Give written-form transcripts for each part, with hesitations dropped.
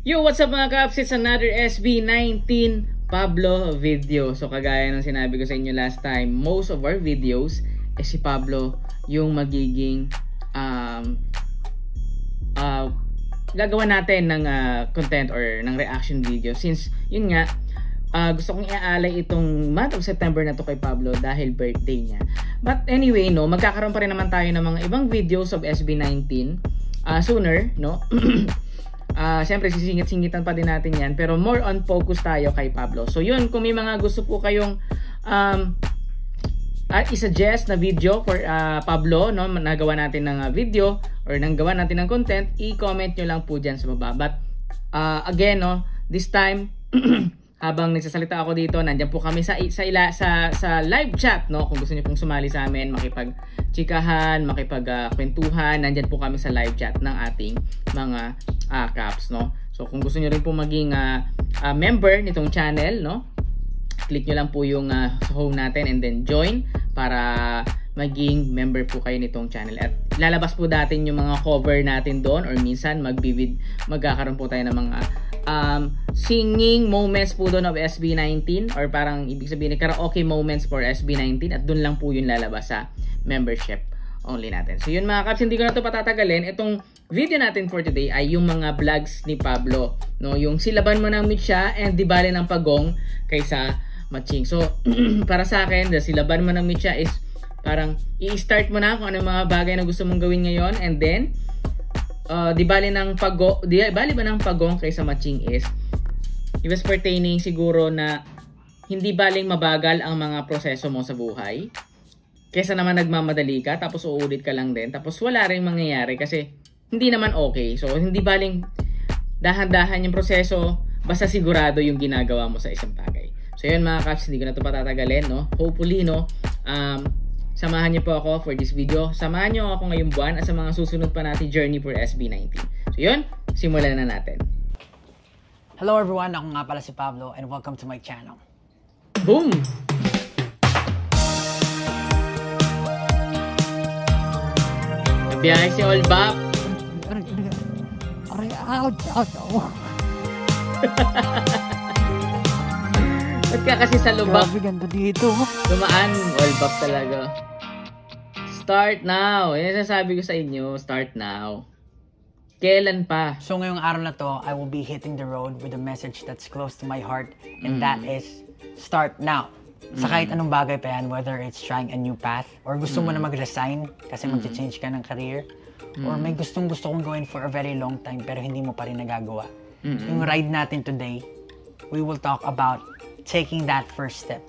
Yo, what's up mga kaps? It's another SB19 Pablo video. So kagaya ng sinabi ko sa inyo last time, most of our videos si Pablo yung magiging gagawa natin ng content or ng reaction video. Since yun nga, gusto kong iaalay itong month of September na to kay Pablo dahil birthday niya. But anyway, no, magkakaroon pa rin naman tayo ng mga ibang videos of SB19 sooner, no? Siyempre sisingit-singitan pa din natin yan, pero more on focus tayo kay Pablo. So yun, kung may mga gusto po kayong i-suggest na video for Pablo, no, nagawa natin ng video or nagawa natin ng content, i-comment nyo lang po dyan sa baba. But again, no, this time habang nagsasalita ako dito, nandiyan po kami sa live chat, no. Kung gusto niyo pong sumali sa amin, makipag-chikahan, makipag-kwentuhan, nandiyan po kami sa live chat ng ating mga caps, no. So kung gusto niyo rin po maging member nitong channel, no, click nyo lang po yung sa home natin and then join para maging member po kayo nitong channel. At lalabas po natin yung mga cover natin doon, or minsan magkakaroon po tayo ng mga singing moments po doon of SB19, or parang ibig sabihin karaoke moments for SB19, at doon lang po yung lalabas sa membership only natin. So yun mga kaps, hindi ko na ito patatagalin. Itong video natin for today ay yung mga vlogs ni Pablo, no, yung silaban mo ng mitya and di bale ng pagong kaysa matching. So para sa akin, the silaban mo ng mitya is parang i-start mo na kung ano mga bagay na gusto mong gawin ngayon, and then di bali ba ng pagong kaysa matching is it was pertaining siguro na hindi baling mabagal ang mga proseso mo sa buhay kaysa naman nagmamadali ka tapos uulit ka lang din tapos wala ring mangyayari kasi hindi naman okay. So hindi baling dahan-dahan yung proseso, basta sigurado yung ginagawa mo sa isang bagay. So yun mga kaps, hindi ko na ito patatagalin, no. Hopefully, no, samahan niyo po ako for this video. Samahan niyo ako ngayong buwan at sa mga susunod pa natin journey for SB19. So yun, simulan na natin. Hello everyone, ako nga pala si Pablo and welcome to my channel. Boom! Biyahe si Olbap. Ba't ka kasi sa lubak? Grabe, ganda dito. Dumaan, Olbap talaga. Start now. Yan sasabi ko sa inyo, start now. Kailan pa? So ngayong araw na to, I will be hitting the road with a message that's close to my heart, and that is, start now. Sa kahit anong bagay pa yan, whether it's trying a new path, or gusto mo na mag-resign kasi mag-change ka ng career, or may gusto kong gawin for a very long time pero hindi mo pa rin nagagawa. Yung ride natin today, we will talk about taking that first step.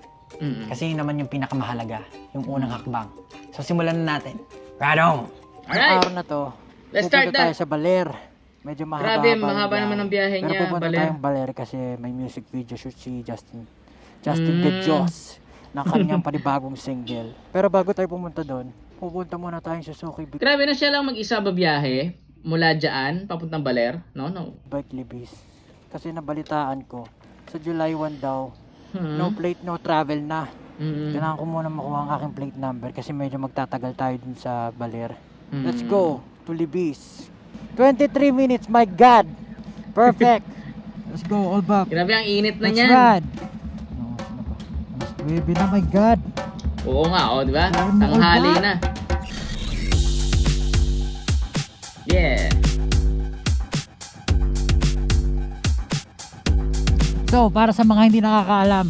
Kasi yun naman yung pinakamahalaga, yung unang hakbang. So simulan na natin. Right on! Alright! Araw na to, Let's start tayo that! sa Baler. Medyo mahaba. Grabe, mahaba naman ang biyahe niya. Pero pupunta Baler. tayong Baler kasi may music video shoot si Justin De Jos ng kanyang panibagong single. Pero bago tayo pumunta doon, pupunta muna tayong Suzuki Grabe na siya lang mag-isa babiyahe mula dyan, papuntang Baler. No. Bike Libis. Kasi nabalitaan ko, sa July 1 daw, no plate, no travel na. Kailangan ko muna makuha ang aking plate number kasi medyo magtatagal tayo dun sa Baler. Let's go to Libis. 23 minutes, my God! Perfect! Let's go, all back. Grabe, ang init na Let's niyan. ride! Baby na, my God! Oo nga, di ba? Tanghali na. Yeah. So, para sa mga hindi nakakaalam,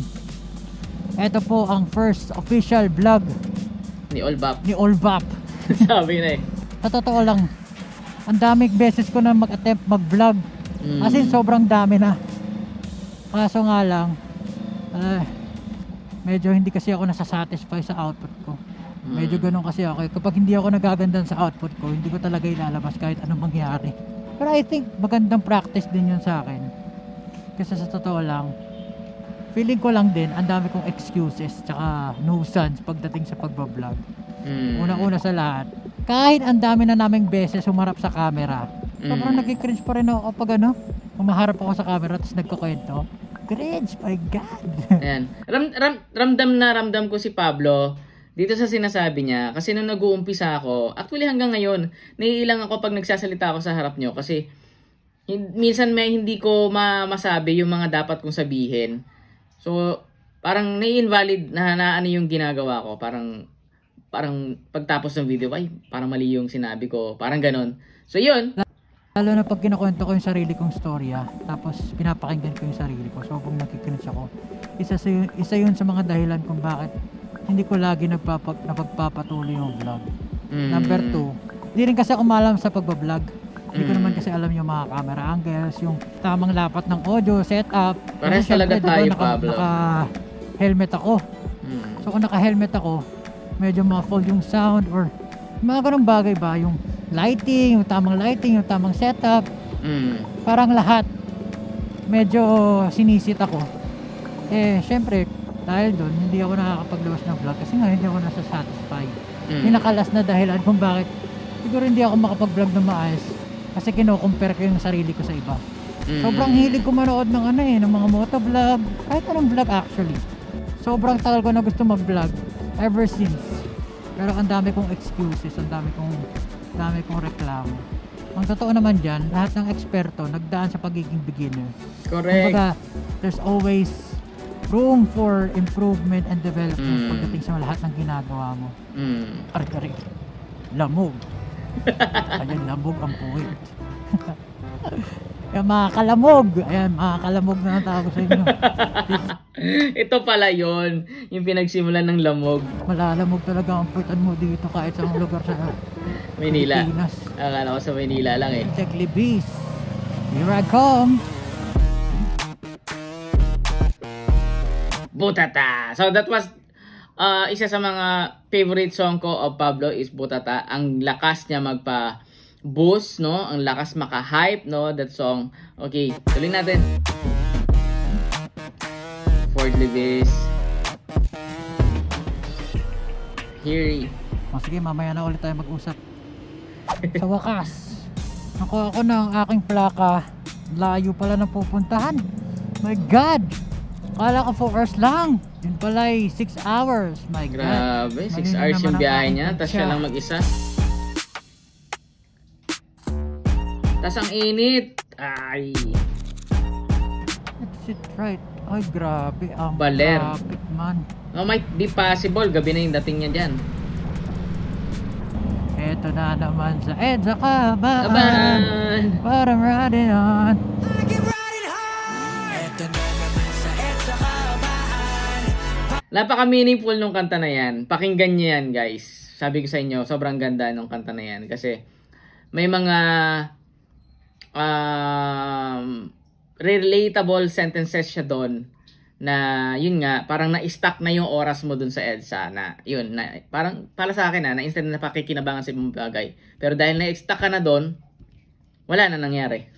ito po ang first official vlog Ni Olbap. ni Olbap. Sabi na eh. Sa totoo lang, ang daming beses ko na mag-attempt mag-vlog. As in, sobrang dami na. Kaso nga lang, medyo hindi kasi ako nasasatisfy sa output ko. Medyo ganun kasi ako. Kapag hindi ako nagagandan sa output ko, hindi ko talaga ilalabas kahit anong mangyari. Pero I think magandang practice din yun sa akin. Kasi sa totoo lang, feeling ko lang din, ang dami kong excuses tsaka nuisance pagdating sa pagbablog. Una-una sa lahat, kahit ang dami na naming beses humarap sa camera, sobrang nagki-cringe pa rin ako kapag humaharap ako sa camera tapos nagkukwento. Cringe, my God! Ayan. Ramdam ko si Pablo dito sa sinasabi niya. Kasi nung nag-uumpisa ako, actually hanggang ngayon, naiilang ako pag nagsasalita ako sa harap nyo. Kasi minsan may hindi ko masabi yung mga dapat kong sabihin. So, parang nai-invalid na ano yung ginagawa ko. Parang pagtapos ng video, ay, parang mali yung sinabi ko. Parang ganon. So, yun. Lalo na pag kinukwento ko yung sarili kong storya, tapos pinapakinggan ko yung sarili ko, so kung nakikinig ako, isa yun sa mga dahilan kung bakit hindi ko lagi napagpapatuloy yung vlog. Number 2, hindi rin kasi ako maalam sa pagbablog. Hindi ko naman kasi alam yung mga camera angles, yung tamang lapat ng audio, setup. Parehas talaga tayo, Pablo. Naka-helmet ako. So kung naka-helmet ako, medyo muffled yung sound or mga ganong bagay ba, yung lighting, yung tamang setup. Parang lahat medyo sinisit ako. Syempre, dahil doon, hindi ako nakakapaglawas ng vlog kasi nga hindi ako nasa-satisfy. Yung nakalas na dahilan kung bakit siguro hindi ako makapag-vlog na maayos kasi kino-compare ko yung sarili ko sa iba. Sobrang hilig ko manood ng ng mga motovlog, kahit anong vlog actually. Sobrang tagal ko na gusto mag-vlog ever since. Pero ang dami kong excuses, ang dami kong reklamo. Ang totoo naman dyan, lahat ng eksperto nagdaan sa pagiging beginner. Correct. Kumbaga, there's always room for improvement and development pagdating sa lahat ng ginagawa mo. Arik-arik. Lamog. Ayan, lamog ang puwit. Yung mga kalamog. Ayan, mga kalamog na ang tawag sa inyo. Ito pala yon, yung pinagsimulan ng lamog. Malalamog talaga ang puwitan mo dito kahit sa lugar sa Manila. Pilipinas. Akala ko sa Manila lang eh. Techly Beast. Here I come. Butata. So that was isa sa mga favorite song ko of Pablo is Butata. Ang lakas niya magpa-boost, no? Ang lakas maka-hype, no? That song. Okay, tuloy natin. Fort Levis. Here. Sige, mamaya na ulit tayo mag-usap. Sa wakas, nakuha ko na ang aking plaka. Layo pala na pupuntahan. My God! Kala ko 4 hours lang. Yun pala ay 6 hours. My God. Grabe, 6 hours yung biyahe niya. Tapos siya lang mag-isa. Tapos ang init. Ay. That's it right. Ay, grabe. Ang Baler. traffic, man. No, might be possible. Gabi na yung dating niya dyan. Eto na naman sa EDSA Kaban. Kaban! What I'm riding on. Napaka-meaningful nung kanta na yan. Pakinggan niyo yan, guys. Sabi ko sa inyo, sobrang ganda nung kanta na yan. Kasi may mga relatable sentences siya doon na yun nga, parang na-stuck na yung oras mo dun sa EDSA na yun, na, parang para sa akin na instant na napakikinabangan sa ibang bagay. Pero dahil na-stuck ka na doon, wala na nangyari.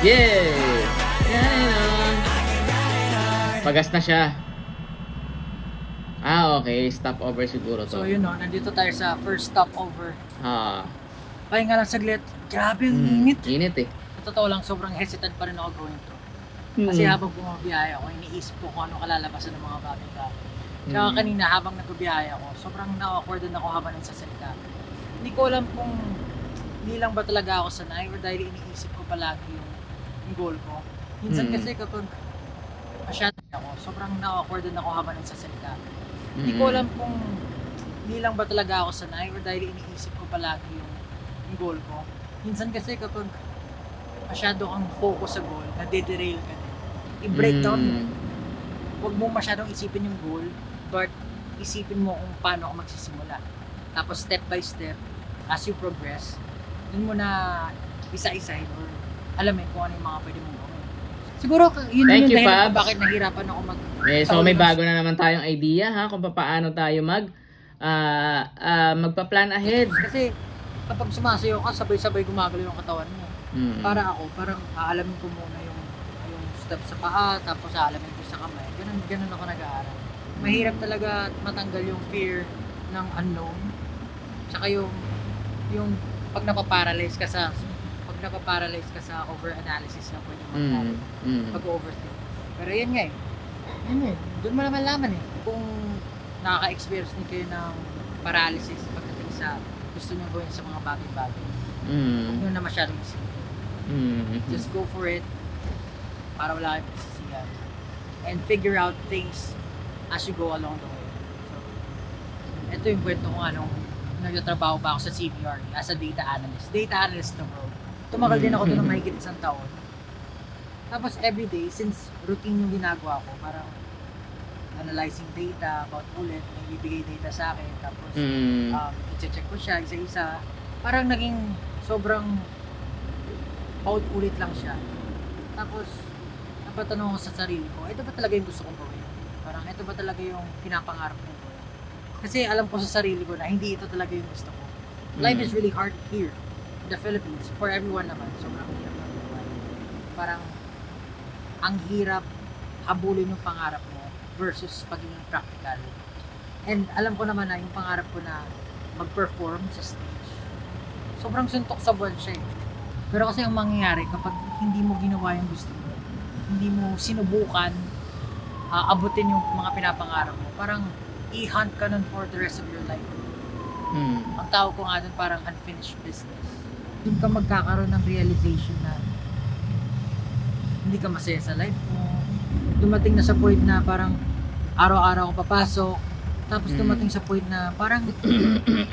Yeah! Pagas na siya. Okay. Stopover siguro to. So yun o, nandito tayo sa first stopover. Pahinga lang saglit. Grabe ang init. Init eh. Sa totoo lang, sobrang hesitant pa rin ako going through. Kasi habang bumabiyahe ako, iniisip ko kung ano kalalabasan ng mga bagay-bagay. Tsaka kanina habang nagbibiyahe ako, sobrang na-awkward din ako habang nagsasalita. Hindi ko alam kung hindi lang ba talaga ako sanay or dahil iniisip ko palagi yung goal ko. Minsan kasi kapag masyado ako, sobrang na-awkward din ako habang nagsasalita. Hindi ko alam kung hindi lang ba talaga ako sanay or dahil iniisip ko palagi yung goal ko. Minsan kasi kapag masyado kang focus sa goal, nade-derail ka din. I-breakdown mo. Huwag mo masyadong isipin yung goal, but isipin mo kung paano ako magsisimula. Tapos step by step, as you progress, dun mo na isa-isahin or alamin kung ano yung mga pwede mong gawin. Siguro yun yung dahilan kung bakit nahirapan ako so may bago na naman tayong idea kung paano tayo magpa-plan ahead. Kasi kapag sumasayaw ka, sabay-sabay gumagalaw yung katawan mo. Para ako, parang aalamin ko muna yung step sa paa, tapos aalamin ko sa kamay. Ganun ako nag-aaral. Mahirap talaga matanggal yung fear ng unknown. Tsaka yung pag napaparalyze ka sa over-analysis na pwede mangyari. Pag-overthink. Pero yan nga doon mo naman laman kung nakaka-experience din kayo ng paralysis pagdating sa gusto niyo gawin sa mga bagay-bagay. Mm. Huwag niyo na masyadong isip. Just go for it para wala kayong pagsisiyan. And figure out things as you go along the way. So, ito yung kwento ko nung nagtatrabaho pa ako sa CBR as a data analyst. Data analyst na bro. Tumagal din ako doon ng mahigit isang taon. Tapos everyday, since routine yung ginagawa ko, parang analyzing data, about ulit, may bibigay data sa akin, tapos i-check ko siya isa-isa. Parang naging sobrang paulit-ulit lang siya. Tapos, napatanong ko sa sarili ko, ito ba talaga yung gusto kong gawin? Parang ito ba talaga yung pinapangarap ko? Kasi alam ko sa sarili ko na hindi ito talaga yung gusto ko. Life is really hard here in the Philippines. For everyone naman, sobrang hirap ng buhay. Parang ang hirap habulin yung pangarap mo versus pagiging practical. And alam ko naman na yung pangarap ko na mag-perform sa stage, sobrang suntok sa buwan siya eh. Pero kasi ang mangyayari kapag hindi mo ginawa yung gusto mo, hindi mo sinubukan abutin yung mga pinapangarap mo, parang i-hunt ka nun for the rest of your life. Ang tawag ko nga dun parang unfinished business. Doon ka magkakaroon ng realization na hindi ka masaya sa life mo. Dumating na sa point na parang araw-araw ako papasok, tapos dumating sa point na parang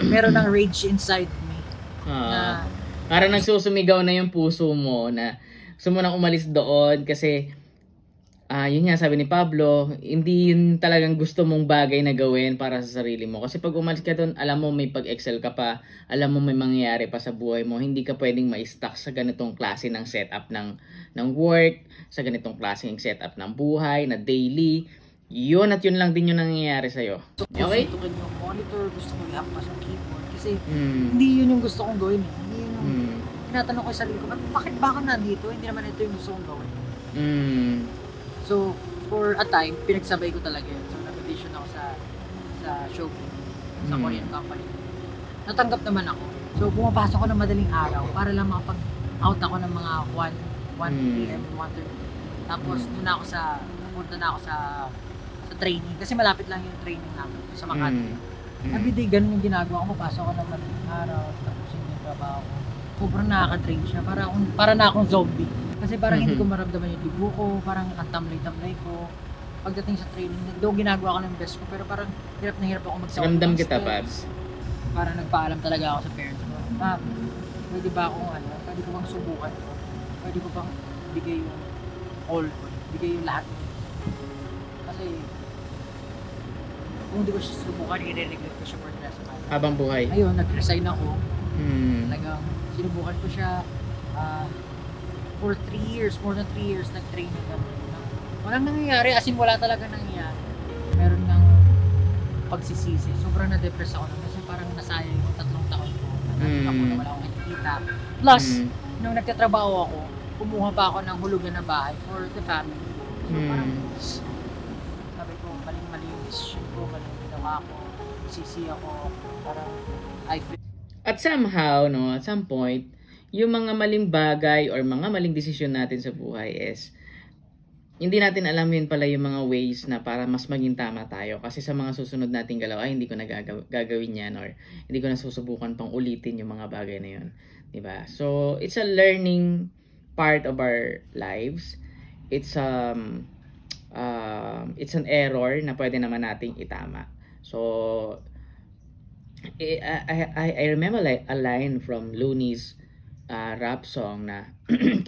meron ng rage inside me. Na parang nagsusumigaw na yung puso mo na gusto mo nang umalis doon kasi yun nga sabi ni Pablo, hindi yun talagang gusto mong bagay na gawin para sa sarili mo. Kasi pag umalis ka doon, alam mo may pag-excel ka pa, alam mo may mangyayari pa sa buhay mo, hindi ka pwedeng ma-stuck sa ganitong klase ng setup ng work, sa ganitong klase ng setup ng buhay, na daily. Yun at yun lang din yung nangyayari sa'yo. Okay? Gusto ko yung monitor, gusto ko i-hampas yung keyboard. Kasi hindi yun yung gusto kong gawin. Hindi yun yung tinatanong ko sa sarili ko, bakit ba ako nandito? Hindi naman ito yung gusto kong gawin. So, for a time, pinagsabay ko talaga yun. So, nag-audition ako sa Showbiz, sa Korean company. Natanggap naman ako. So, pumapasok ako ng madaling araw para lang makapag-out ako ng mga 1 p.m. 1:30. Tapos, pumunta na ako sa training. Kasi malapit lang yung training namin sa Makati. Everyday, ganun yung ginagawa ko. Papasok ako ng madaling araw, tapos yung trabaho ko. Sobrang nakaka-train siya. Para na akong zombie. Kasi parang hindi ko maramdaman yung dibo ko, parang ang tamlay-tamlay ko. Pagdating sa training, do ginagawa ko ng best ko, pero parang hirap na hirap ako mag-sound. Ramdam kita, Babs. Parang nagpaalam talaga ako sa parents ko. Pwede ba akong pwede ko bang subukan ko? Pwede ko bang bigay yung all ko, bigay yung lahat ko. Kasi kung hindi ko siya subukan, i-neglect ko siya for the rest of my life. Habang buhay. Ayun, nag-resign ako. Talagang sinubukan ko siya. For 3 years, more than 3 years, nag-training kami. Walang nangyayari, as in wala talaga nangyayari. Meron ng pagsisisi. Sobrang na-depress ako nun kasi parang nasayang yung 3 taon ko. Ako na wala akong nakikita. Plus, nung nagtatrabaho ako, kumuha pa ako ng hulugan na bahay for the family. So parang, sabi ko, maling-mali yung decision ko, maling yung ginawa ko, sisi ako, parang I feel. At somehow, no, at some point, yung mga maling bagay or mga maling desisyon natin sa buhay is hindi natin alam yun pala yung mga ways na para mas maging tama tayo. Kasi sa mga susunod nating galaw, ay hindi ko na gagawin yan or hindi ko na susubukan pang ulitin yung mga bagay na yun. Diba? So, it's a learning part of our lives. It's an error na pwede naman nating itama. So, I remember like a line from Looney's rap song na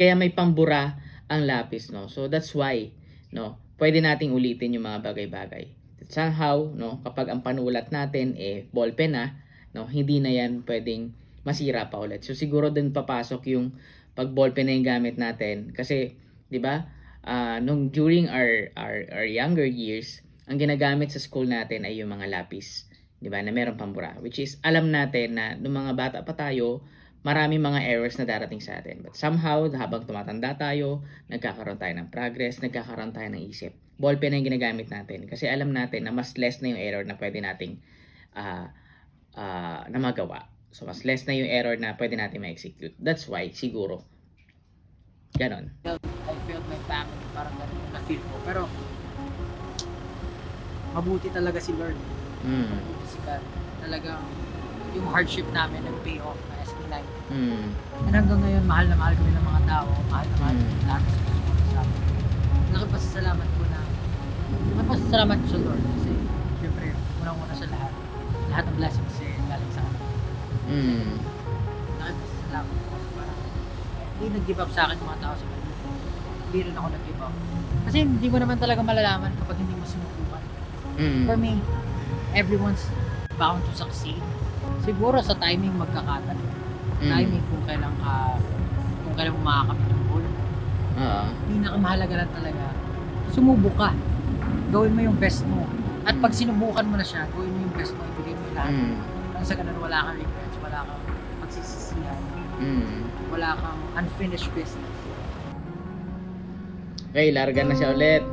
kaya may pambura ang lapis, no? So that's why, no, pwede nating ulitin yung mga bagay-bagay. Somehow, no, kapag ang panulat natin ballpen na, no, hindi na yan pwedeng masira pa ulit. So siguro din papasok yung pag ballpen na yung gamit natin kasi 'di ba? Nung during our younger years, ang ginagamit sa school natin ay yung mga lapis, 'di ba? Na meron pambura, which is alam natin na nung mga bata pa tayo, maraming mga errors na darating sa atin. But somehow, habang tumatanda tayo, nagkakaroon tayo ng progress, nagkakaroon tayo ng isip. Ballpen na yung ginagamit natin. Kasi alam natin na mas less na yung error na pwede nating na magawa. So, mas less na yung error na pwede natin ma-execute. That's why, siguro. Ganon. I felt my family, parang ganun yung na-feel ko. Pero, mabuti talaga si Lord. Mabuti si God. talagang yung hardship namin nag-pay off na SB9. Mm. And hanggang ngayon, mahal na mahal kami ng mga tao, mahal na mahal kami lahat sa susunod sa amin. Nakapasasalamat ko sa Lord kasi syempre, unang-una sa lahat ng blessings galing sa akin. Mm. Nakapasasalamat ko kasi parang hindi nag-give up sa akin mga tao sa kanya. Hindi rin ako nag-give up. Kasi hindi mo naman talaga malalaman kapag hindi mo sinubukan. Mm. For me, everyone's bound to succeed. Siguro sa timing magkakataon. Timing kung kailan mo makakamit yung goal. Pinakamahalaga lang talaga, sumubok ka. Gawin mo yung best mo. At pag sinubukan mo na siya, gawin mo yung best mo, ibigay mo yung lahat. Nang sa ganun, wala kang regrets, wala kang pagsisisihan, wala kang unfinished business. Okay, larga na siya ulit.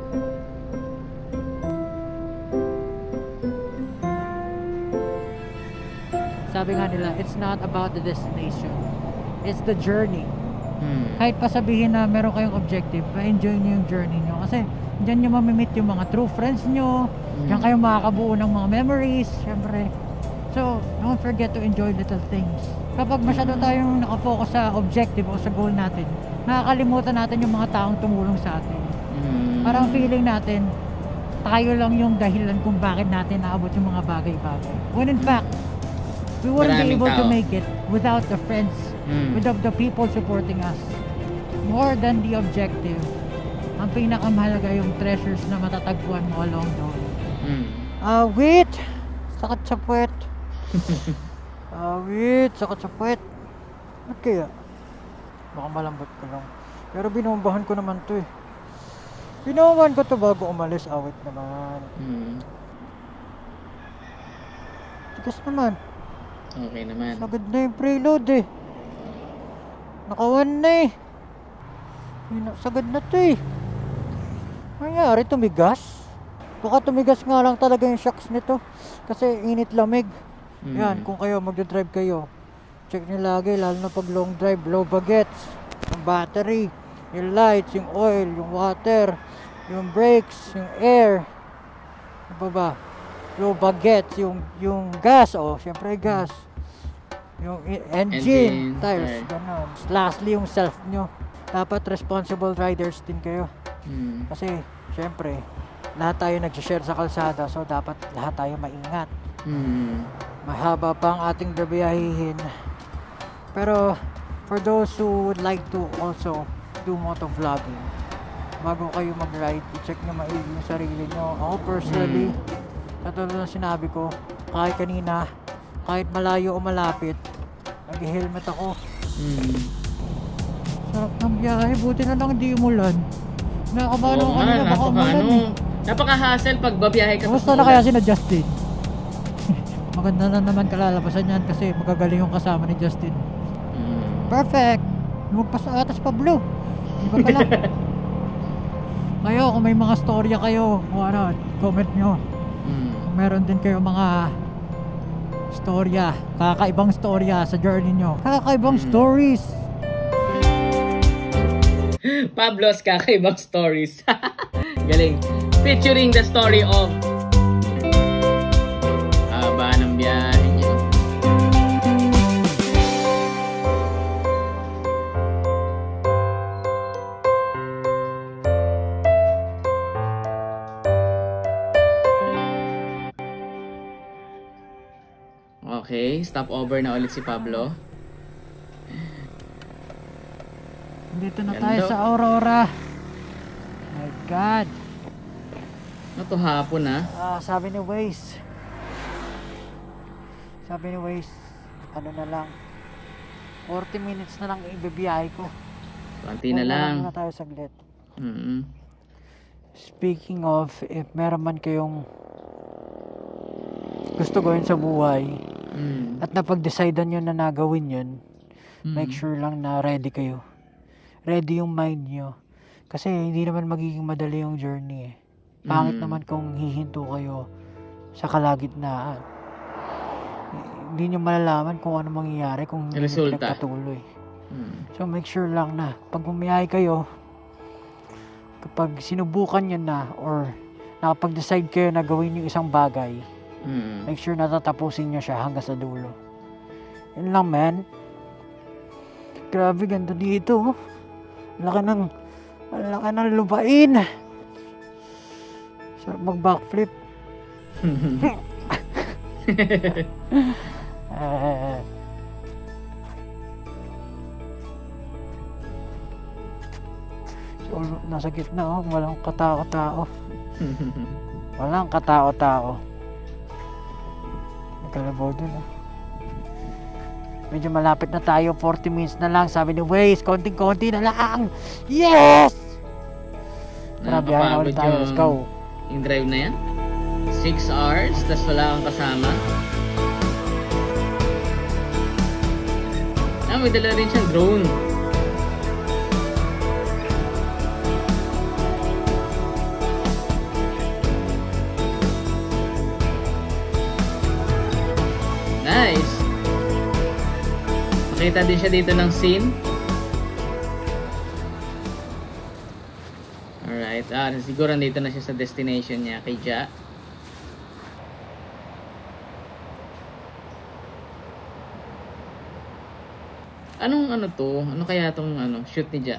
Sabi nga nila, it's not about the destination. It's the journey. Kahit pa sabihin na meron kayong objective, ma-enjoy nyo yung journey nyo. Kasi dyan nyo mamimit yung mga true friends nyo. Dyan kayo makakabuo ng mga memories, syempre. So, don't forget to enjoy little things. Kapag masyado tayong nakafocus sa objective o sa goal natin, nakakalimutan natin yung mga taong tumulong sa atin. Parang feeling natin, tayo lang yung dahilan kung bakit natin naabot yung mga bagay-bagay. When in fact, we wouldn't be able to make it without the friends, without the people supporting us. More than the objective, ang pinakamahalaga yung treasures na matatagpuan mo along the way. Wait! Sakit sa puwet. Wait! Sakit sa puwet. Ba't kaya? Baka malambot ko lang. Pero binombahan ko naman to eh. Binombahan ko to bago umalis. Awit naman. Tigas naman. Okay naman. Sagad na yung preload eh. Nakawan na eh. Sagad na to eh. Nangyari, tumigas. Baka tumigas nga lang talaga yung shocks nito. Kasi init lamig. Yan, kung kayo magdadrive kayo, check nyo lagi, lalo na pag long drive, low bagets, yung battery, yung lights, yung oil, yung water, yung brakes, yung air. Ano ba? Low bagets, yung gas, syempre gas. Yung engine, tires, gano'n. Lastly, yung self nyo. Dapat responsible riders din kayo. Kasi, syempre, lahat tayo nag-share sa kalsada, so dapat lahat tayo maingat. Mahaba pa ang ating gabiyahihin. Pero, for those who would like to also do motovlogging, bago kayo mag-ride, i-check nyo maigi yung sarili nyo. Ako personally, katulad ng sinabi ko, kahit kanina, kahit malayo o malapit, nag-helmet ako. Sarap ng biyahe, buti na lang di umulan. Nakakabahan ako kanina, baka umulan eh. Napaka-hassle pag babiyahe ka. Kamusta na kaya si na Justin? Maganda na naman kalalabasan yan kasi magagaling yung kasama ni Justin. Perfect! Lumagpas sa atas Pablo. Di ba pala? Kayo, kung may mga storya kayo, comment nyo. Kung meron din kayo mga storya, kakaibang storya sa journey nyo. Kakaibang stories. Pablo's kakaibang stories. Galing. Featuring the story of haba ng biyahe niyo. Okay, stop over na ulit si Pablo. Dito na tayo sa Aurora. My God. Ito hapon na. Sabi ni Waze, ano na lang, 40 minutes na lang ibibiyahe ko. Konti na lang. Muna tayo saglit. Speaking of, if meron man kayong gusto gawin sa buhay, at napag-decidean nyo na nagawin yun, make sure lang na ready kayo. Ready yung mind nyo. Kasi hindi naman magiging madali yung journey eh. Pangit naman kung hihinto kayo sa kalagitnaan. Hindi nyo malalaman kung ano mangyayari kung hindi nyo pinagpatuloy. So make sure lang na pag bumiyahe kayo, kapag sinubukan nyo na or nakapag-decide kayo na gawin yung isang bagay, Make sure na tatapusin nyo siya hanggang sa dulo. Yun lang, man. Grabe, ganda dito. Laki ng lupain. Sarap mag-backflip. So, nasa gitna, walang katao-tao. Walang katao-tao. Nagkalabaw dun, Medyo malapit na tayo, 40 minutes na lang. Sabi ni Waze, konting-konti na lang. Yes! Tara, biyahe na ulit tayo. Let's go. Yung drive na yan? 6 hours, tas wala kang kasama. May dala rin siyang drone. Nice! Makita din siya dito ng scene. Alright, siguro nandito na siya sa destination niya kay Ja. Anong ano to? Ano kaya tong shoot ni Ja?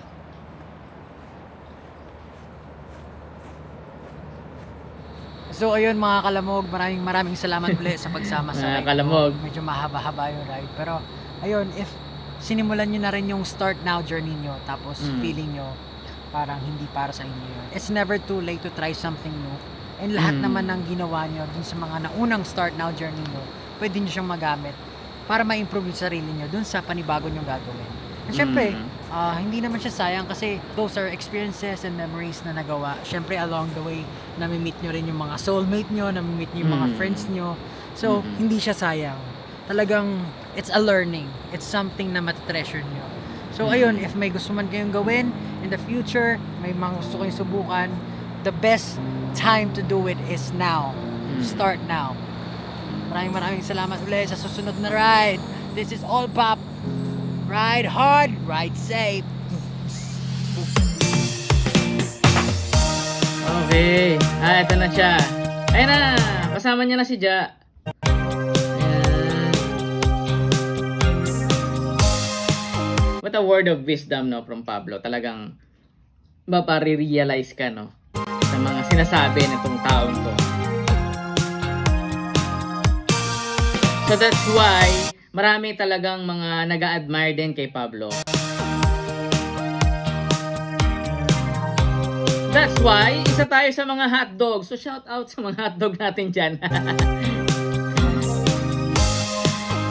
So ayun mga kalamog, maraming salamat ulit sa pagsama sa ride. Kalamog. Medyo mahaba-haba yung ride. Pero ayun, if sinimulan nyo na rin yung start now journey nyo, tapos feeling nyo parang hindi para sa inyo yun, it's never too late to try something new. And lahat naman ng ginawa nyo dun sa mga naunang start now journey nyo, pwede nyo siyang magamit para ma-improve yung sarili nyo dun sa panibago nyo gagawin. And syempre, hindi naman siya sayang kasi those are experiences and memories na nagawa. Syempre, along the way, nami-meet nyo rin yung mga soulmate nyo, nami-meet nyo yung mga friends nyo. So, hindi siya sayang. Talagang, it's a learning. It's something na mat-treasure nyo. So, ayun, if may gusto man kayong gawin in the future, may mga gusto kayong subukan, the best time to do it is now. Start now. Maraming salamat ulit sa susunod na ride. This is All Pop. Ride hard, ride safe. Okay. Ito na siya. Ayun na. Kasama niya na si Ja. Ayan. What a word of wisdom, no, from Pablo. Talagang mapare-realize ka, no, sa mga sinasabi nitong taong to. So that's why marami talagang mga nag-a-admire din kay Pablo. That's why isa tayo sa mga hotdog. So shout out sa mga hotdog natin dyan.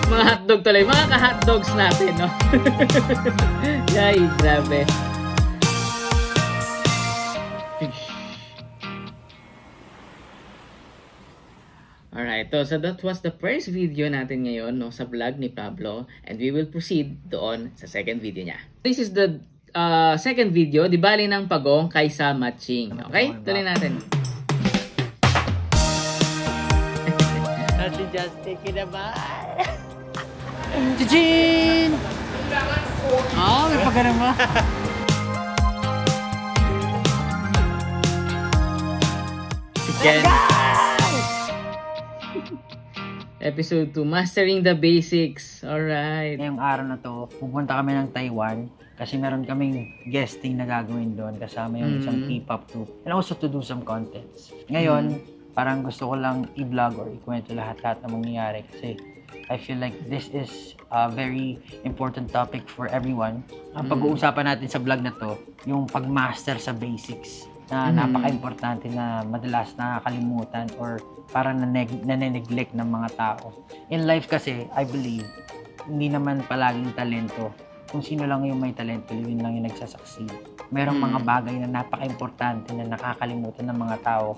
Mga hotdog tuloy. Mga ka-hotdogs natin, no? Yay, grabe. Alright, so that was the first video natin ngayon, no, sa vlog ni Pablo, and we will proceed doon sa second video niya. This is the second video, di bali ng pagong kaysa matching. Okay? Tuloy natin. Natin just take it naman. Chichin! Oh, may pagano'n mo. Again. Episode 2, Mastering the Basics. Alright. Ngayong araw na to, pupunta kami ng Taiwan kasi meron kaming guesting na gagawin doon kasama yung isang P-pop group and also to do some contents. Ngayon, parang gusto ko lang i-vlog or ikwento lahat-lahat na mangyayari kasi I feel like this is a very important topic for everyone. Ang pag-uusapan natin sa vlog na to, yung pag-master sa basics na napaka-importante na madalas nakakalimutan or parang nane-neglect ng mga tao. In life kasi, I believe, hindi naman palaging talento. Kung sino lang yung may talento, yun lang yung nagsasucceed. Merong mga bagay na napaka-importante na nakakalimutan ng mga tao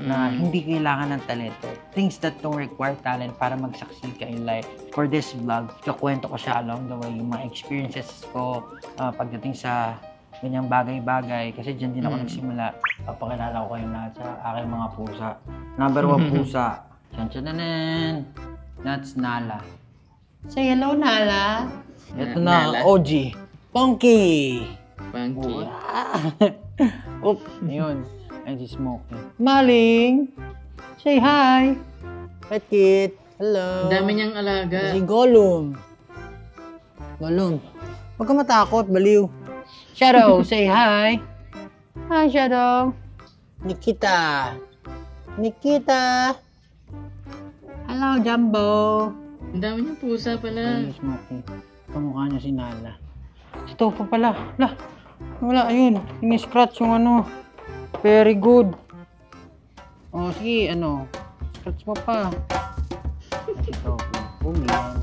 na hindi kailangan ng talento. Things that don't require talent para mag-succeed ka in life. For this vlog, kakwento ko siya along the way, yung mga experiences ko pagdating sa ganyang bagay-bagay kasi dyan din ako nagsimula. Papakilala ko kayong lahat sa aking mga pusa. Number 1 pusa. Tchan-tchanan! That's Nala. Say hello, Nala! Ito na, Nala. OG. Punky! Funky. Oop, yun. And si Smokey. Maling! Say hi! Kit. Hello. Ang dami niyang alaga. Si Gollum. Gollum. Huwag ka matakot, baliw. Shadow, say hi. Hi, Shadow. Nikita. Hello, Jumbo. Ang dami niyang pusa pala. Ay, Smokey. Kamukha niya si Nala. Si Tofa pala. Wala, ayun. Ini-scratch yung ano. Very good. O, sige, scratch mo pa. Si Tofa. Yan.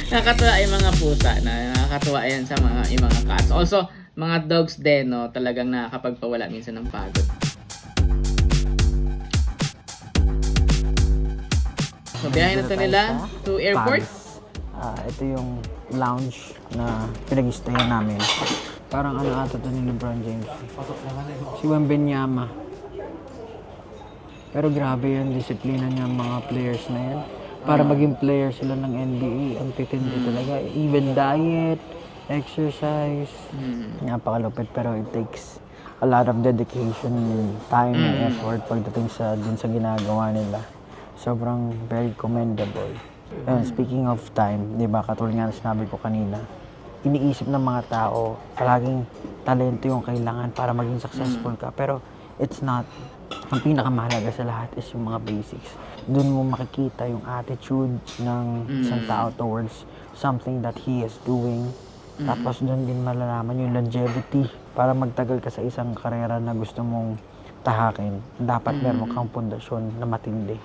Nakakatuwa yung mga pusa na nakakatuwa yan sa yung mga cats. Also, mga dogs din, no, talagang nakakapagpawala minsan ng pagod. So, biyahe na to nila to airport. Ito yung lounge na pinag-stayan namin. Parang ata to ni LeBron James. Si Wembanyama. Pero grabe yung disiplina niya mga players na yan. Para maging player sila ng NBA, ang titindi talaga. Even diet, exercise, napakalupit. Pero it takes a lot of dedication, time, and effort pagdating dun sa ginagawa nila. Sobrang very commendable. Speaking of time, di ba, katulad nga na sinabi ko kanina, iniisip ng mga tao, palaging talento yung kailangan para maging successful ka. Pero it's not. Ang pinakamahalaga sa lahat is yung mga basics. Doon mo makikita yung attitude ng isang tao towards something that he is doing. Tapos doon din malalaman yung longevity. Para magtagal ka sa isang karera na gusto mong tahakin, dapat meron kang pundasyon na matindi.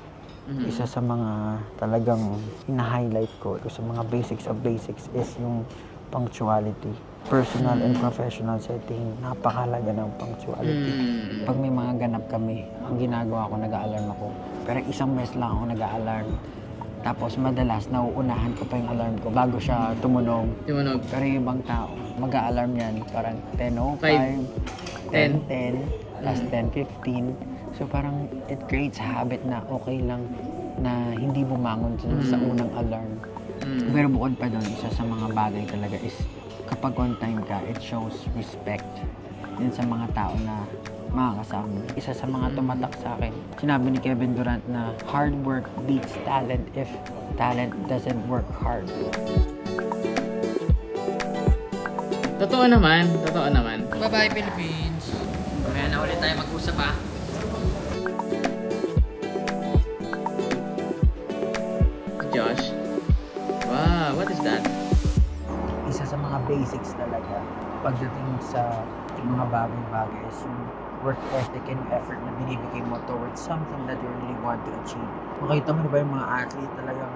Isa sa mga talagang ina-highlight ko sa mga basics of basics is yung punctuality. Personal and professional setting, napakahalaga ng punctuality. Pag may mga ganap kami, ang ginagawa ko, nag-a-alarm ako. Pero isang beses lang ako nag-a-alarm. Tapos madalas, nauunahan ko pa yung alarm ko bago siya tumunog. Pero yung ibang tao, mag-a-alarm yan, parang 10:05, 10:10, plus 10:15. So parang it creates habit na okay lang na hindi bumangon sa unang alarm. Pero bukod pa doon, isa sa mga bagay talaga is kapag on time ka, it shows respect din sa mga tao na makakasama. Isa sa mga tumatak sa akin, sinabi ni Kevin Durant na hard work beats talent if talent doesn't work hard. Totoo naman. Bye-bye, Philippines! Kaya na ulit tayo mag-usap ha. Josh. Wow, what is that? Isa sa mga basics talaga pagdating sa mga bagay-bagay is yung work ethic and effort na binibigay mo towards something that you really want to achieve. Makita mo ba yung mga athlete talagang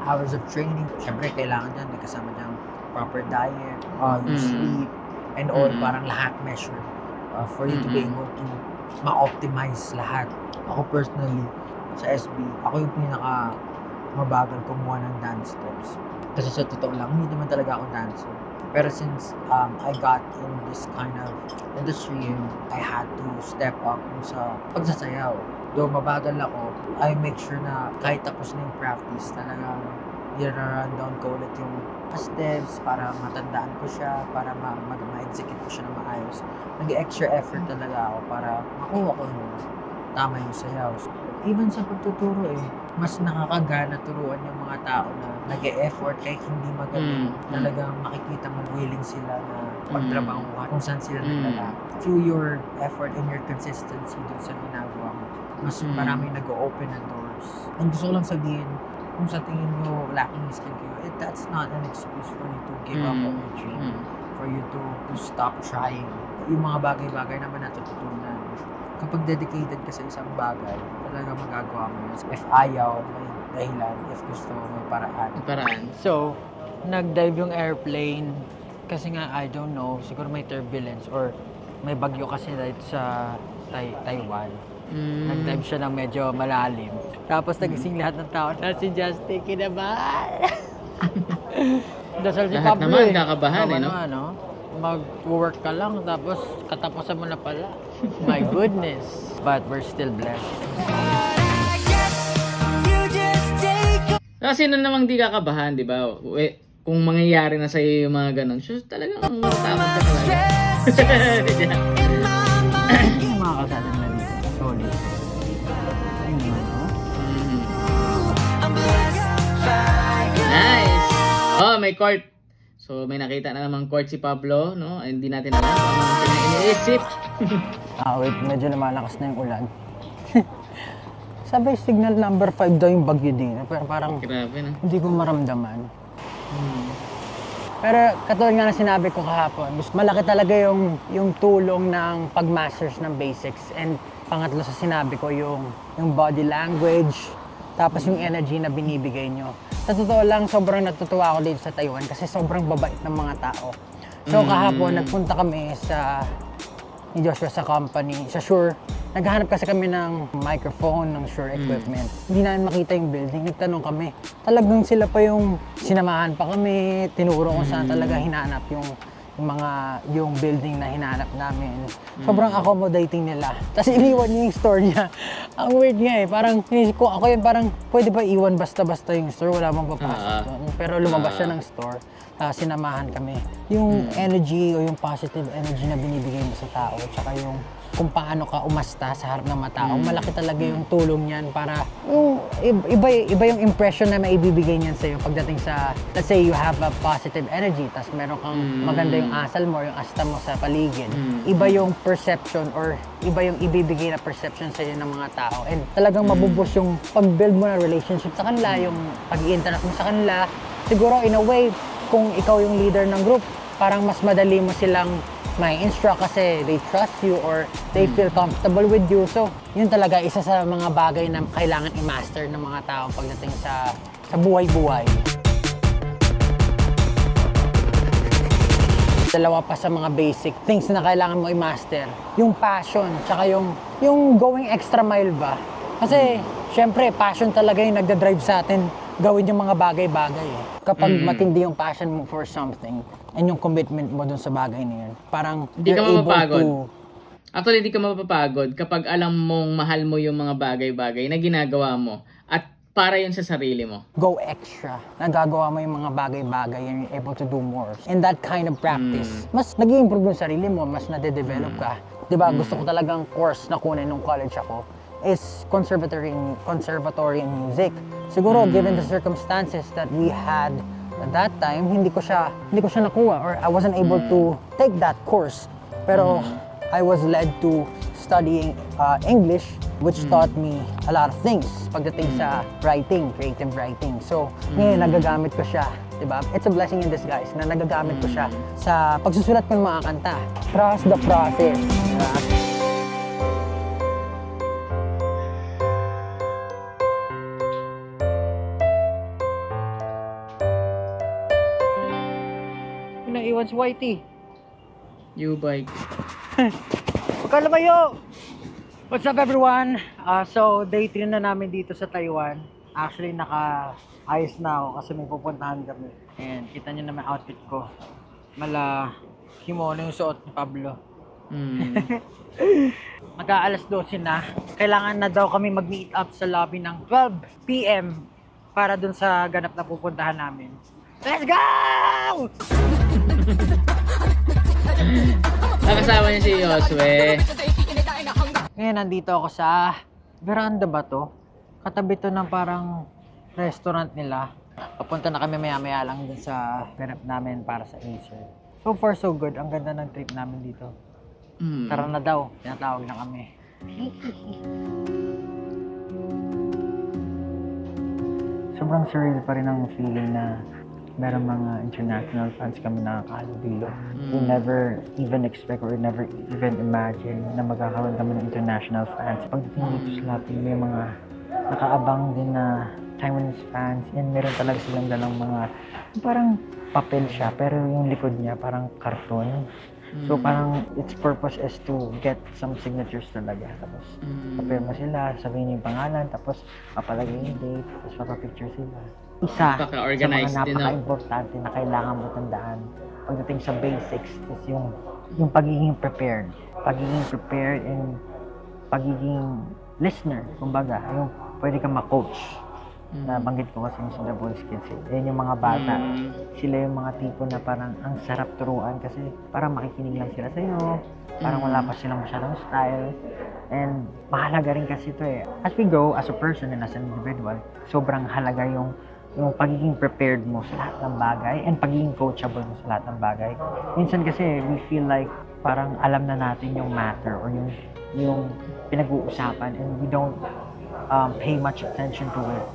hours of training? Siyempre, kailangan dyan, may kasama dyan proper diet, you sleep, and all, parang lahat measure for you to be able to ma-optimize lahat. Ako personally, sa SB, ako yung mabagal kumuha ng dance steps. Kasi sa totoo lang, hindi naman talaga ako dancer. Pero since I got in this kind of industry, I had to step up sa pagsasayaw. Though mabagal ako, I make sure na kahit tapos na yung practice, talagang i-run down ko ulit yung steps para matandaan ko siya, para ma-execute ko siya na maayos. Nag-extra effort talaga ako para makuha ko yung tama yung sayaw. Even sa pagtuturo mas nakakagana turuan yung mga tao na nag-e-effort kahit hindi magaling. Talagang makikita mo willing sila na pagtrabahuhan kung saan sila naglalak. Through your effort and your consistency dun sa ginagawa mo, mas maraming nag-o-open na doors. Ang gusto ko lang sabihin, kung sa tingin nyo lacking yung skill kayo, that's not an excuse for you to give up on your dream. For you to stop trying. Yung mga bagay-bagay naman natututunan. Kapag dedicated ka sa isang bagay, talaga magagawa mo yun. If ayaw, may dahilan. If gusto, may paraan. So, nag-dive yung airplane kasi nga, I don't know, siguro may turbulence or may bagyo kasi dito sa Taiwan. Nag-dive siya ng medyo malalim. Tapos nagising lahat ng tao na si Justin kinabahan. Dasal si Lahat Pablo naman kakabahan no? Mag-work ka lang tapos katapusan mo na pala. My goodness. But we're still blessed. Sino namang di kakabahan, di ba? Kung mangyayari na sa'yo yung mga ganun, talagang matakot ka talaga. Yung mga kalsada na dito, solid. Ayun nga, no? Nice! Oh, may court. So, may nakita na namang court si Pablo, no? Hindi natin alam kung ano iniisip. Wait, medyo lumalakas na yung ulan. Sabi, signal number 5 daw yung bagyo din. Pero parang Grabe na. hindi ko maramdaman. Pero katulad nga na sinabi ko kahapon, mas malaki talaga yung tulong ng pag-masters ng basics. And pangatlo sa sinabi ko, yung body language, tapos yung energy na binibigay nyo. Sa totoo lang, sobrang natutuwa ako dito sa Taiwan kasi sobrang babait ng mga tao. So kahapon, nagpunta kami ni Joshua sa company, sa Shure. Naghahanap kasi kami ng microphone, ng Shure equipment. Hindi namin makita yung building. Nagtanong kami. Talagang sila pa yung sinamahan pa kami. Tinuro kung saan talaga hinanap yung building na hinanap namin. Sobrang accommodating nila. Tapos iniwan niya yung store niya. Ang weird nga eh. Parang inisip ko, ako yun parang pwede ba iwan basta-basta yung store? Wala bang papasok doon. Pero lumabas siya ng store. Sinamahan kami. Yung energy o yung positive energy na binibigay mo sa tao, tsaka yung kung paano ka umasta sa harap ng mga tao, malaki talaga yung tulong niyan para iba yung impression na maibibigay niyan sa'yo pagdating sa, let's say you have a positive energy, tas meron kang maganda yung asal mo, yung asta mo sa paligid. Iba yung perception or iba yung ibibigay na perception sa'yo ng mga tao. And talagang mabubus yung pag-build mo na relationship sa kanila, yung pag-i-interact mo sa kanila. Siguro in a way, kung ikaw yung leader ng group, parang mas madali mo silang may instruct kasi they trust you or they feel comfortable with you. So, yun talaga isa sa mga bagay na kailangan i-master ng mga tao pagdating sa buhay-buhay. Dalawa pa sa mga basic things na kailangan mo i-master. Yung passion, tsaka yung going extra mile ba. Kasi, syempre, passion talaga yung nagdadrive sa atin gawin yung mga bagay-bagay eh. Kapag matindi yung passion mo for something and yung commitment mo dun sa bagay na yun, parang hindi ka mapapagod. Actually, hindi ka mapapagod kapag alam mong mahal mo yung mga bagay-bagay na ginagawa mo at para yun sa sarili mo. Go extra. Nagagawa mo yung mga bagay-bagay and you're able to do more. In that kind of practice, mas nag-i-improve yung sarili mo, mas nade-develop ka. Diba, gusto ko talagang course na kunin nung college ako is conservatory in music. Siguro given the circumstances that we had at that time, hindi ko siya nakuha or I wasn't able to take that course. Pero I was led to studying English, which taught me a lot of things pagdating sa writing, creative writing. So, ngayon nagagamit ko siya, 'di ba? It's a blessing in disguise na nagagamit ko siya sa pagsusulat ng mga kanta. Trust the process. Naiwan si Whitey. U-bike. Pagkalabayo! What's up everyone? So day 3 na namin dito sa Taiwan. Actually naka-ayos na ako kasi may pupuntahan kami. And kita nyo naman outfit ko. Mala kimono yung suot ni Pablo. Mag-aalas 12 na. Kailangan na daw kami mag-meet up sa lobby ng 12 PM para dun sa ganap na pupuntahan namin. Let's go! Nakasama niya si Josue. Ngayon, nandito ako sa veranda ba to? Katabi to ng parang restaurant nila. Papunta na kami maya-maya lang dun sa ganap namin para sa Acer. So far, so good. Ang ganda ng trip namin dito. Tara na daw. Tinatawag na kami. Sobrang surreal pa rin ang feeling na meron mga international fans kami nakakahalubilo. We never even expect or never even imagine na magkakaroon kami ng international fans. Pagdating dito sa Latin, may mga nakaabang din na Taiwanese fans and meron talaga silang dalang mga parang papel siya pero yung likod niya parang karton. So parang its purpose is to get some signatures talaga. Tapos papel mo sila, sabihin yung pangalan, tapos papalagay yung date, tapos papapicture sila. Isa sa mga napaka-importante na kailangan mo tandaan pagdating sa basics is yung pagiging prepared. Pagiging prepared and pagiging listener, kumbaga. Yung pwede kang ma-coach. Nabanggit ko kasi yung double skills. Yan yung mga bata. Sila yung mga tipo na parang ang sarap turuan kasi parang makikinig lang sila sa'yo. Parang wala pa silang masyadong style. And mahalaga rin kasi ito eh. As we grow as a person and as an individual, sobrang halaga yung yung pagiging prepared mo sa lahat ng bagay and pagiging coachable mo sa lahat ng bagay. Minsan kasi we feel like parang alam na natin yung matter or yung pinag-uusapan and we don't pay much attention to it.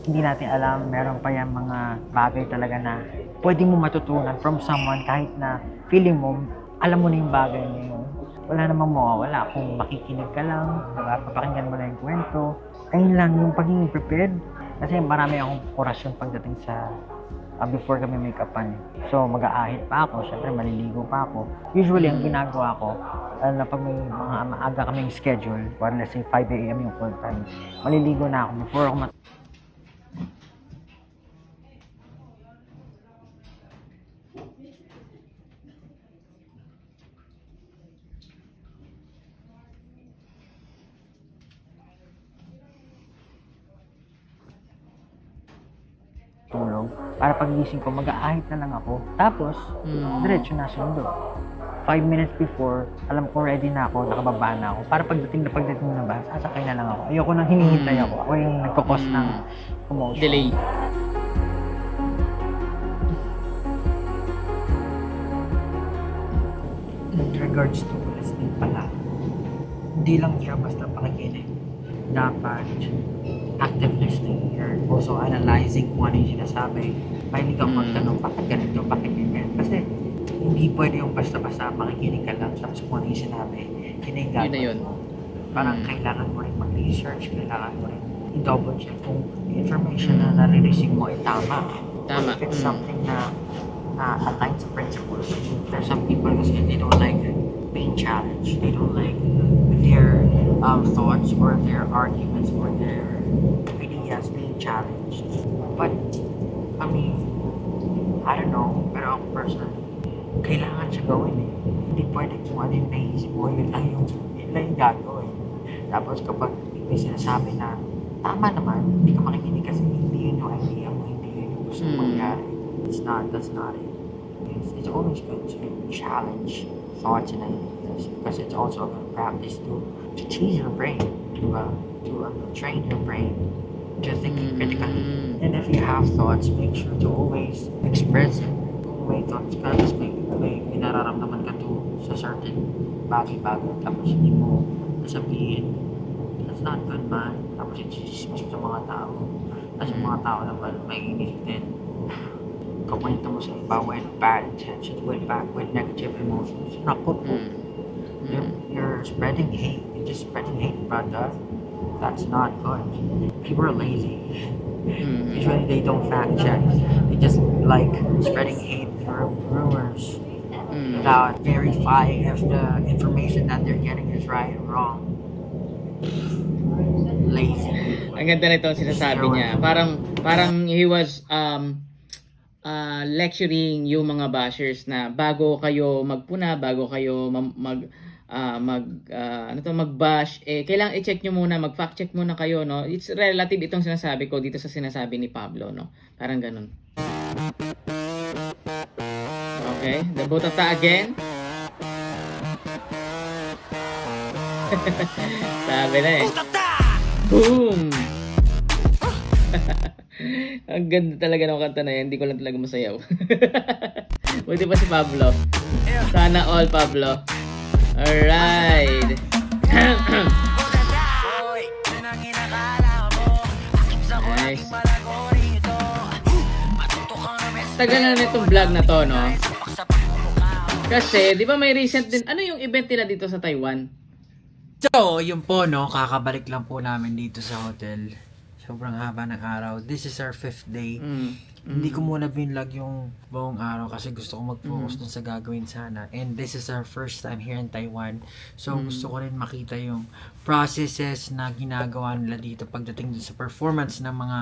Hindi natin alam, meron pa yung mga bagay talaga na pwede mo matutunan from someone kahit na feeling mo, alam mo na yung bagay na yun. Wala namang mawawala kung makikinig ka lang, papakinggan mo na yung kwento. Ayun lang, yung pagiging prepared. Kasi marami akong orasyon pagdating sa before kami make-upan. So, mag-aahit pa ako, syempre maliligo pa ako. Usually, ang ginagawa ko, na pag may mga maaga kaming schedule, or let's say 5 a.m. yung full time, maliligo na ako before ako tulog. Para pagising ko, mag-aahit na lang ako. Tapos, diretso na sundo. 5 minutes before, alam ko ready na ako, nakababa na ako. Para pagdating na ba, sasakay na lang ako. Ayoko nang hinihintay ako. Ako yung nagkakos ng commotion. Delay. In regards to listening pala, hindi lang siya basta pakikinig. Dapat active listening. You're also analyzing kung ano yung sinasabi. Mahilig kang magtanong, bakit ganito, bakit ganyan? Kasi hindi pwede yung basta-basta makikinig ka lang tapos kung ano yung sinabi, yun yung gagawin mo. Parang kailangan mo rin mag-research, kailangan mo rin i-double check kung information na nare-receive mo ay tama. Tama. If it's something na aligns sa principles. There's some people kasi they don't like being challenged. They don't like their thoughts or their arguments or their ideas being challenged. But, I mean, I don't know, pero ako personally, kailangan siya gawin eh. Hindi pwede kung ano yung naisip mo, yun lang yung gagawin. Tapos kapag may sinasabi na tama naman, hindi ka makikinig kasi hindi yun yung idea mo, hindi yun yung gusto mong mangyari. That's not it. It's always good to challenge thoughts and ideas because it's also a good practice to tease your brain, to train your brain to think critically. And if you have thoughts, make sure to always express it. Kung may thoughts ka, tapos may nararamdaman ka to sa certain bagay-bagay, tapos hindi mo nasabihin, that's not good, man. Tapos i-dismiss sa mga tao. Tapos yung mga tao naman, may inisip din. Kakwento mo sa iba with bad intentions, with negative emotions. Naku po. You're spreading hate. You're just spreading hate, brother. That's not good. People are lazy. Usually they don't fact check. They just like spreading hate through rumors without verifying if the information that they're getting is right or wrong. Lazy. Ang ganda nito ang sinasabi niya. Parang he was lecturing yung mga bashers na bago kayo magpuna, bago kayo mag-bash, kailangan i-check nyo muna, mag-fact check muna kayo, no? It's relative itong sinasabi ko dito sa sinasabi ni Pablo, no? Parang ganun. Okay, the butata again. Sabi na eh. Boom! Ang ganda talaga ng kanta na yan. Hindi ko lang talaga masayaw. Buti pa si Pablo. Sana all, Pablo. Alright. Nice. Tagal na nitong vlog na to, no? Kasi, di ba may recent din, ano yung event nila dito sa Taiwan? So, yun po, no? Kakabalik lang po namin dito sa hotel. Sobrang haba ng araw. This is our 5th day. Hindi ko muna binlog yung buong araw kasi gusto ko mag-focus dun sa gagawin sana. And this is our first time here in Taiwan. So, gusto ko rin makita yung processes na ginagawa nila dito pagdating dun sa performance ng mga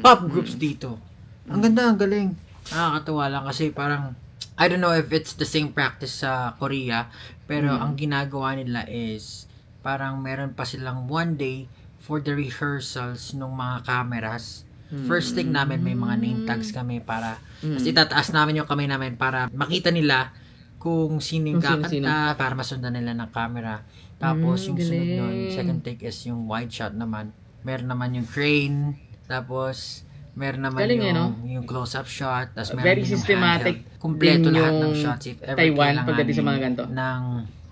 pop groups dito. Ang ganda, ang galing. Nakakatuwa lang kasi parang, I don't know if it's the same practice sa Korea, pero ang ginagawa nila is parang meron pa silang one day for the rehearsals ng mga cameras. First thing namin, may mga name tags kami para kasi itataas namin yung kamay namin para makita nila kung sino yung kakanta, para masundan nila ng camera. Tapos yung sunod nun, second take is yung wide shot naman. Meron naman yung crane. Tapos Meron naman Galing, yung close-up shot, tapos meron Very din yung systematic handheld. Kumpleto din lahat ng yung shots if ever Taiwan kailanganin pagdating sa mga ganito. ng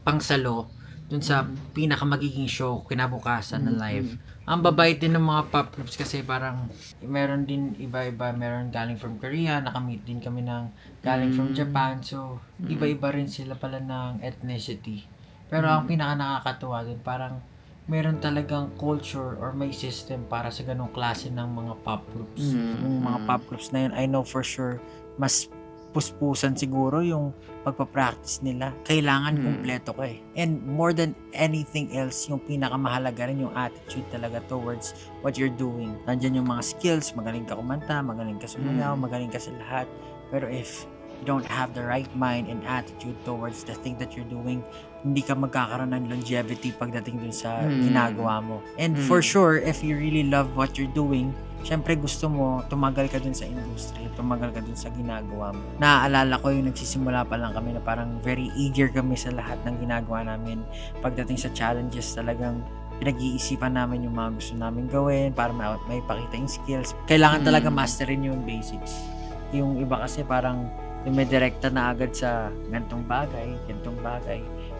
pangsalo dun sa pinaka magiging show kinabukasan na live. Ang babait din ng mga pop groups kasi parang meron din iba-iba, meron galing from Korea, nakamit din kami ng galing from Japan, so iba-iba rin sila pala ng ethnicity. Pero ang pinaka nakakatuwa dun, parang meron talagang culture or may system para sa ganong klase ng mga pop groups. Yung mga pop groups na yun, I know for sure, mas puspusan siguro yung pagpapractice nila. Kailangan kumpleto ka eh. And more than anything else, yung pinakamahalaga rin yung attitude talaga towards what you're doing. Nandyan yung mga skills, magaling ka kumanta, magaling ka sumayaw, magaling ka sa lahat. Pero if you don't have the right mind and attitude towards the thing that you're doing, hindi ka magkakaroon ng longevity pagdating dun sa ginagawa mo. And for sure, if you really love what you're doing, syempre gusto mo, tumagal ka dun sa industry, tumagal ka dun sa ginagawa mo. Naaalala ko yung nagsisimula pa lang kami na parang very eager kami sa lahat ng ginagawa namin. Pagdating sa challenges, talagang pinag-iisipan namin yung mga gusto namin gawin para may pakita yung skills. Kailangan talaga masterin yung basics. Yung iba kasi parang may direkta na agad sa gantong bagay.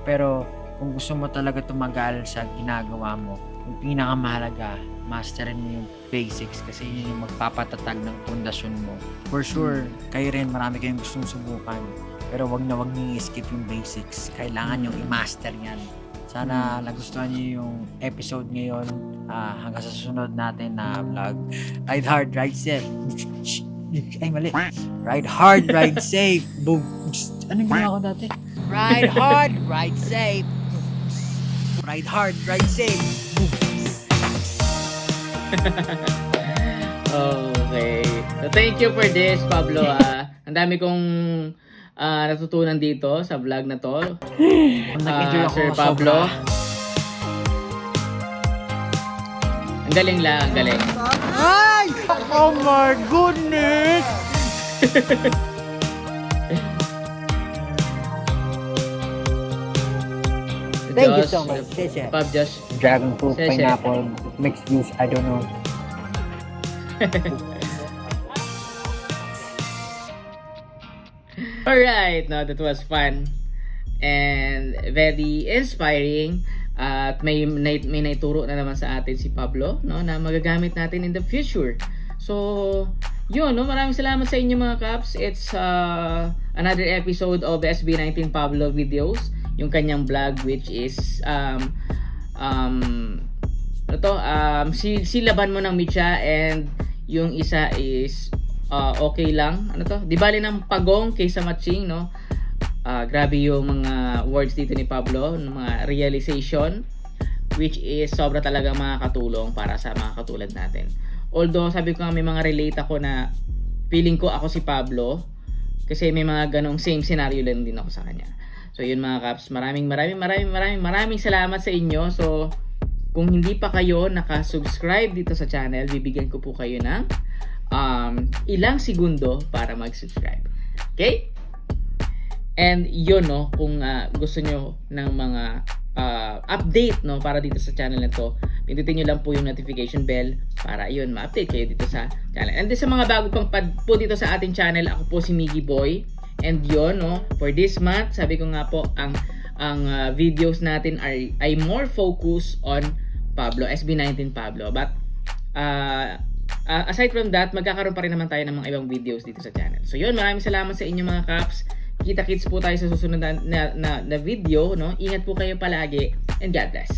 Pero kung gusto mo talaga tumagal sa ginagawa mo, yung pinakamahalaga, masterin mo yung basics kasi yun yung magpapatatag ng pundasyon mo. For sure, kayo rin, marami kayong gustong subukan. Pero wag niyo i-skip yung basics. Kailangan yung i-master yan. Sana nagustuhan niyo yung episode ngayon. Hanggang sa susunod natin na vlog. Ride hard, ride safe. Ay, mali. Ride hard, ride safe. Boom. Anong ginawa ko dati? Ride hard, ride safe. Ride hard, ride safe. Boom. Okay. So thank you for this, Pablo. Ang dami kong natutunan dito sa vlog na to. Nag-enjoy ako Sir Pablo. Ang galing lang, ang galing. Ay! Oh my goodness! Thank you so much. Pab Josh. Dragon fruit, Seshe. pineapple, mixed juice, I don't know. Alright, no, that was fun and very inspiring. At may naituro na naman sa atin si Pablo, no, na magagamit natin in the future. So, yun, no, maraming salamat sa inyo mga Kaps. It's another episode of SB19 Pablo Videos, yung kanyang vlog which is si laban mo ng Micha, and yung isa is okay lang. Ano to? Di bali ng pagong kaysa matching, no? Grabe yung mga words dito ni Pablo, ng mga realization, which is sobra talaga makakatulong para sa mga katulad natin. Although sabi ko nga may mga relate ako na feeling ko ako si Pablo kasi may mga ganong same scenario lang din ako sa kanya. So yun mga Kaps, maraming salamat sa inyo. So kung hindi pa kayo naka-subscribe dito sa channel, bibigyan ko po kayo ng ilang segundo para mag-subscribe. Okay? And yun, no, kung gusto nyo ng mga update, no, para dito sa channel na to, pindutin nyo lang po yung notification bell para yun, ma-update kayo dito sa channel. And sa mga bago pang po dito sa ating channel, ako po si Miggy Boy. And yun, no, for this month, sabi ko nga po, ang videos natin ay more focus on Pablo, SB19 Pablo. But aside from that, magkakaroon pa rin naman tayo ng mga ibang videos dito sa channel. So yun, maraming salamat sa inyo mga Kaps. Kita-kits po tayo sa susunod na video, no? Ingat po kayo palagi, and God bless.